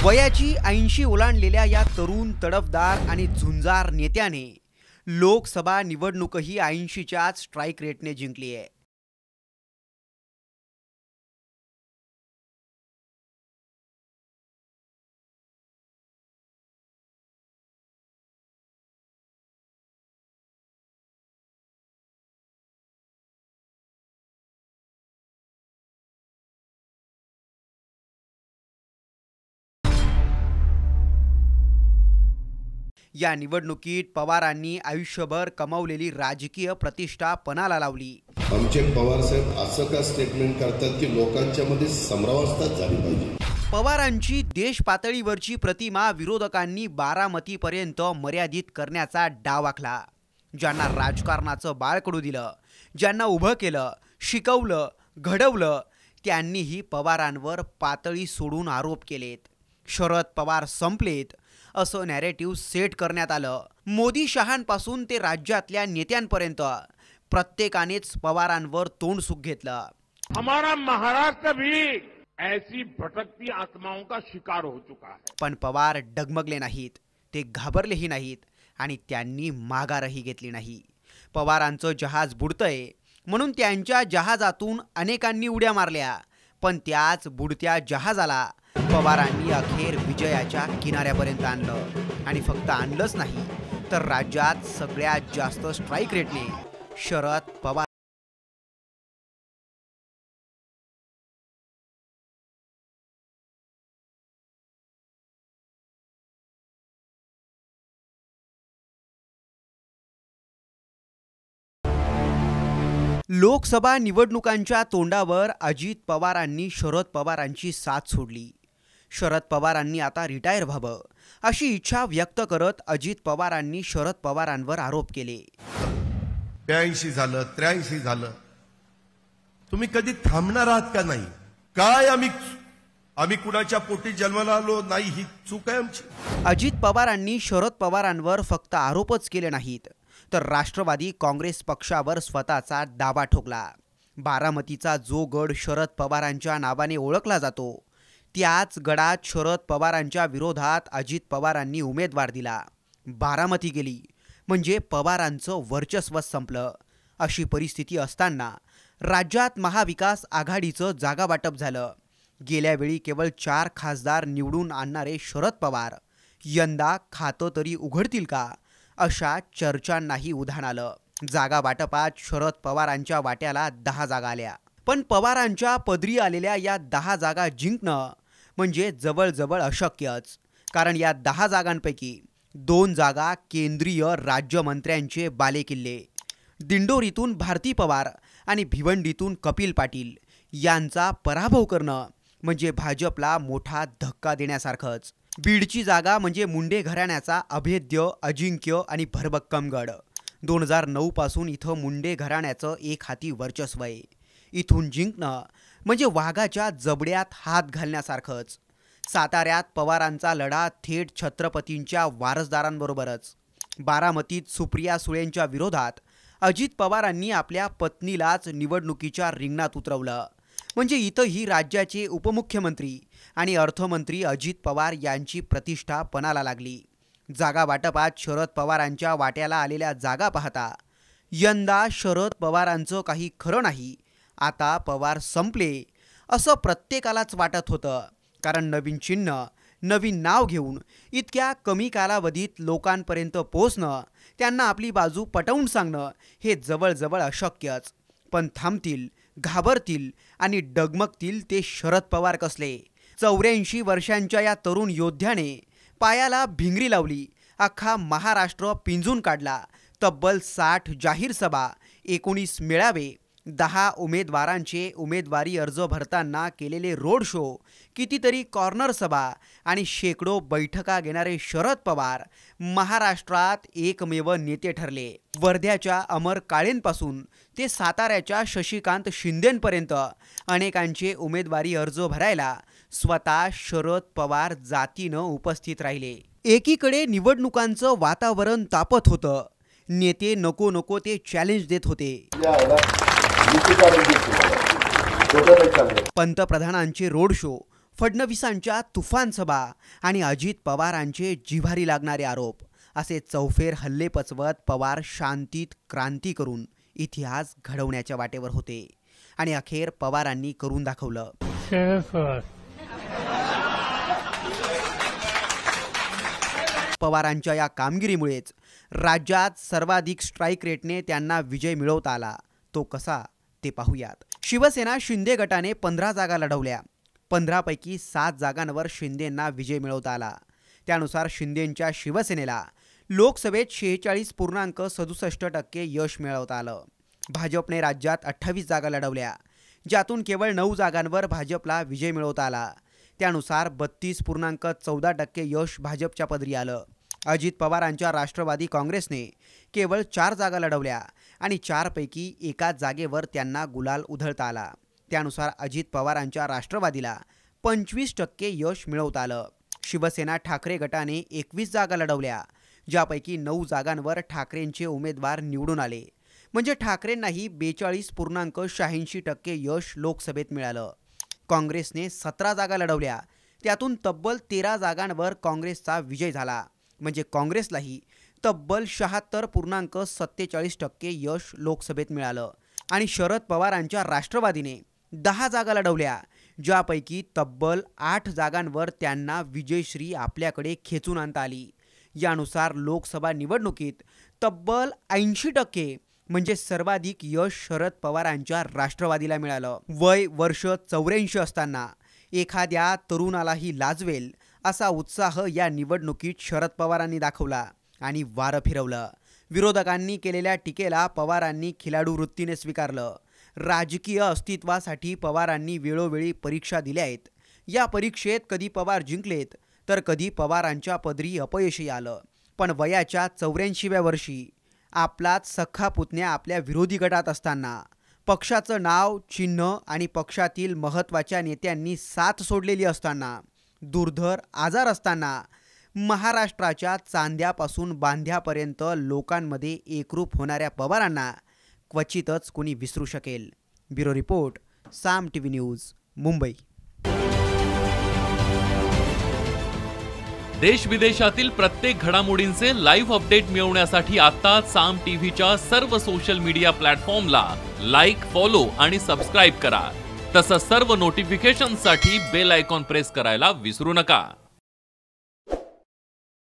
वयाची 80 ओलांडलेल्या या तरुण तडफदार आणि झुंजार नेत्याने लोकसभा निवडणूकही 80च्याच स्ट्राईक रेटने जिंकली आहे। या निवडणुकीत पवारांनी आयुष्यभर कमावलेली राजकीय प्रतिष्ठा पणाला लावली। आमचे पवार साहेब असं का स्टेटमेंट करतात की लोकांच्या मध्ये समरवस्था झाली पाहिजे। पवारांची देश पातळीवरची प्रतिमा विरोधकांनी बारामतीपर्यंत मर्यादित करण्याचा डाव आखला। ज्यांना राजकारणाचं बाळकडू दिलं, ज्यांना उभं केलं, शिकवलं, घडवलं, त्यांनीही पवारांवर पातळी सोडून आरोप केलेत। शरद पवार संपलेत असं नॅरेटिव्ह सेट करण्यात आलं। मोदी शहांपासून ते राज्यातल्या नेत्यांपर्यंत प्रत्येकानेच पवारांवर तोंड सुख घेतलं। हमारा महाराष्ट्र भी ऐसी भटकती आत्माओं का शिकार हो चुका है। पण पवार डगमगले नाहीत, ते घाबरलेही नाहीत आणि त्यांनी माघारही घेतली नाही। पवारांचं जहाज बुडतंय म्हणून त्यांच्या जहाजातून अनेकांनी उड्या मारल्या, पण त्याच बुडत्या जहाजाला पवारांनी अखेर विजयाच्या किनाऱ्यापर्यंत आणलं। आणि फक्त आणलंच नाही तर राज्यात सगळ्यात जास्त स्ट्राईक रेटने शरद पवार लोकसभा निवडणुकांच्या तोंडावर अजित पवारांनी शरद पवारांची साथ सोडली। शरद पवारांनी आता रिटायर व्हावं अशी इच्छा व्यक्त करत अजित पवारांनी शरद पवारांवर आरोप केले। 82 झालं, 83 झालं, तुम्ही कधी थांबणार आहात का नाही? काय आम्ही कुणाच्या पोटी जन्माला आलो नाही, ही चूक आहे आमची। अजित पवारांनी शरद पवारांवर फक्त आरोपच केले नाहीत तर राष्ट्रवादी काँग्रेस पक्षावर स्वतःचा दावा ठोकला। बारामतीचा जो गड शरद पवारांच्या नावाने ओळखला जातो, त्याच गडात शरद पवारांच्या विरोधात अजित पवारांनी उमेदवार दिला। बारामती गेली म्हणजे पवारांचं वर्चस्व संपलं। अशी परिस्थिती असताना राज्यात महाविकास आघाडीचं जागा वाटप झालं। गेल्या वेळी केवळ 4 खासदार निवडून आणणारे शरद पवार यंदा खातं तरी उघडतील का अशा चर्चांनाही उधाण आलं। जागा वाटपात शरद पवारांच्या वाट्याला 10 जागा आल्या, पण पवारांच्या पदरी आलेल्या या 10 जागा जिंकणं म्हणजे जवळजवळ अशक्यच। कारण या 10 जागांपैकी 2 जागा केंद्रीय राज्यमंत्र्यांचे बालेकिल्ले, दिंडोरीतून भारती पवार आणि भिवंडीतून कपिल पाटील यांचा पराभव करणं म्हणजे भाजपला मोठा धक्का देण्यासारखंच। बीडची जागा म्हणजे मुंडे घराण्याचा अभेद्य, अजिंक्य आणि भरभक्कम गड। 2009 पासून इथं मुंडे घराण्याचं एक हाती वर्चस्व आहे। इथून जिंकणं म्हणजे वाघाच्या जबड्यात हात घालण्यासारखंच। साताऱ्यात पवारांचा लढा थेट छत्रपतींच्या वारसदारांबरोबरच। बारामतीत सुप्रिया सुळेंच्या विरोधात अजित पवारांनी आपल्या पत्नीलाच निवडणुकीच्या रिंगणात उतरवलं। म्हणजे इथंही राज्याचे उपमुख्यमंत्री आणि अर्थमंत्री अजित पवार यांची प्रतिष्ठा पणाला लागली। जागा वाटपात शरद पवारांच्या वाट्याला आलेल्या जागा पाहता यंदा शरद पवारांचं काही खरं नाही, आता पवार संपले असं प्रत्येकालाच वाटत होतं। कारण नवीन चिन्ह, नवीन नाव घेऊन इतक्या कमी कालावधीत लोकांपर्यंत पोहोचणं, त्यांना आपली बाजू पटवून सांगणं हे जवळजवळ अशक्यच। पण थांबतील, घाबरतील आणि डगमगतील ते शरद पवार कसले। 84 वर्षांच्या या तरुण योद्ध्याने पायाला भिंगरी लावली, अख्खा महाराष्ट्र पिंजून काढला। तब्बल 60 जाहीर सभा, 19 मेळावे, 10 उमेदवारांचे उमेदवारी अर्ज भरताना केलेले रोड शो, कितीतरी कॉर्नर सभा आणि शेकडो बैठका घेणारे शरद पवार महाराष्ट्रात एकमेव नेते ठरले। वर्ध्याच्या अमर काळेंपासून ते साताऱ्याच्या शशिकांत शिंदेंपर्यंत अनेकांचे उमेदवारी अर्ज भरायला स्वतः शरद पवार जातीनं उपस्थित राहिले। एकीकडे निवडणुकांचं वातावरण तापत होतं, नेते नको नको ते चॅलेंज देत होते। पंतप्रधानांचे रोड शो, फडणवीसांच्या तुफान सभा आणि अजित पवारांचे जिव्हारी लागणारे आरोप असे चौफेर हल्ले पचवत पवार शांतीत क्रांती करून इतिहास घडवण्याच्या वाटेवर होते आणि अखेर पवारांनी करून दाखवलं। पवारांच्या या कामगिरीमुळेच राज्यात सर्वाधिक स्ट्राईक रेटने त्यांना विजय मिळवता आला। तो कसा ते पाहूयात। शिवसेना शिंदे गटाने 15 जागा लढवल्या। 15 पैकी 7 जागांवर शिंदेंना विजय मिळवता आला। त्यानुसार शिंदेंच्या शिवसेनेला लोकसभेत 46.67% यश मिळवता आलं। भाजपने राज्यात 28 जागा लढवल्या, ज्यातून केवळ 9 जागांवर भाजपला विजय मिळवता आला। त्यानुसार 32.14% यश भाजपच्या पदरी आलं। अजित पवारांच्या राष्ट्रवादी काँग्रेसने केवळ 4 जागा लढवल्या आणि 4 पैकी एका जागेवर त्यांना गुलाल उधळता आला। त्यानुसार अजित पवारांच्या राष्ट्रवादीला 25% यश मिळवता आलं। शिवसेना ठाकरे गटाने 21 जागा लढवल्या, ज्यापैकी 9 जागांवर ठाकरेंचे उमेदवार निवडून आले, म्हणजे ठाकरेंनाही 42.86% यश लोकसभेत मिळालं। काँग्रेसने 17 जागा लढवल्या, त्यातून तब्बल 13 जागांवर काँग्रेसचा विजय झाला, म्हणजे काँग्रेसलाही तब्बल 76.47% यश लोकसभेत मिळालं। आणि शरद पवारांच्या राष्ट्रवादीने 10 जागा लढवल्या, ज्यापैकी तब्बल 8 जागांवर त्यांना विजयश्री आपल्याकडे खेचून आणता आली। यानुसार लोकसभा निवडणुकीत तब्बल 80% म्हणजे सर्वाधिक यश शरद पवारांच्या राष्ट्रवादीला मिळालं। वय वर्ष 84 असताना एखाद्या तरुणालाही लाजवेल असा उत्साह या निवडणुकीत शरद पवारांनी दाखवला आणि वारं फिरवलं। विरोधकांनी केलेल्या टीकेला पवारांनी खिलाडू वृत्तीने स्वीकारलं। राजकीय अस्तित्वासाठी पवारांनी वेळोवेळी परीक्षा दिल्या आहेत। या परीक्षेत कधी पवार जिंकलेत तर कधी पवारांच्या पदरी अपयशही आलं, पण वयाच्या 84व्या वर्षी आपलाच सख्खा पुतण्या आपल्या विरोधी गटात असताना, पक्षाचं नाव, चिन्ह आणि पक्षातील महत्त्वाच्या नेत्यांनी साथ सोडलेली असताना, दुर्धर आजार असताना, महाराष्ट्राच्या चांद्यापासून बांध्यापर्यंत लोकांमध्ये एकरूप होणाऱ्या पवारांना क्वचितच कोणी विसरू शकेल। ब्युरो रिपोर्ट, साम टीव्ही न्यूज, मुंबई। देश विदेशातील प्रत्येक घडामोडींचे लाईव्ह अपडेट मिळवण्यासाठी आता साम टीव्हीच्या सर्व सोशल मीडिया प्लॅटफॉर्मला लाईक, फॉलो आणि सबस्क्राईब करा। तसंच सर्व नोटिफिकेशनसाठी बेल आयकॉन प्रेस करायला विसरू नका।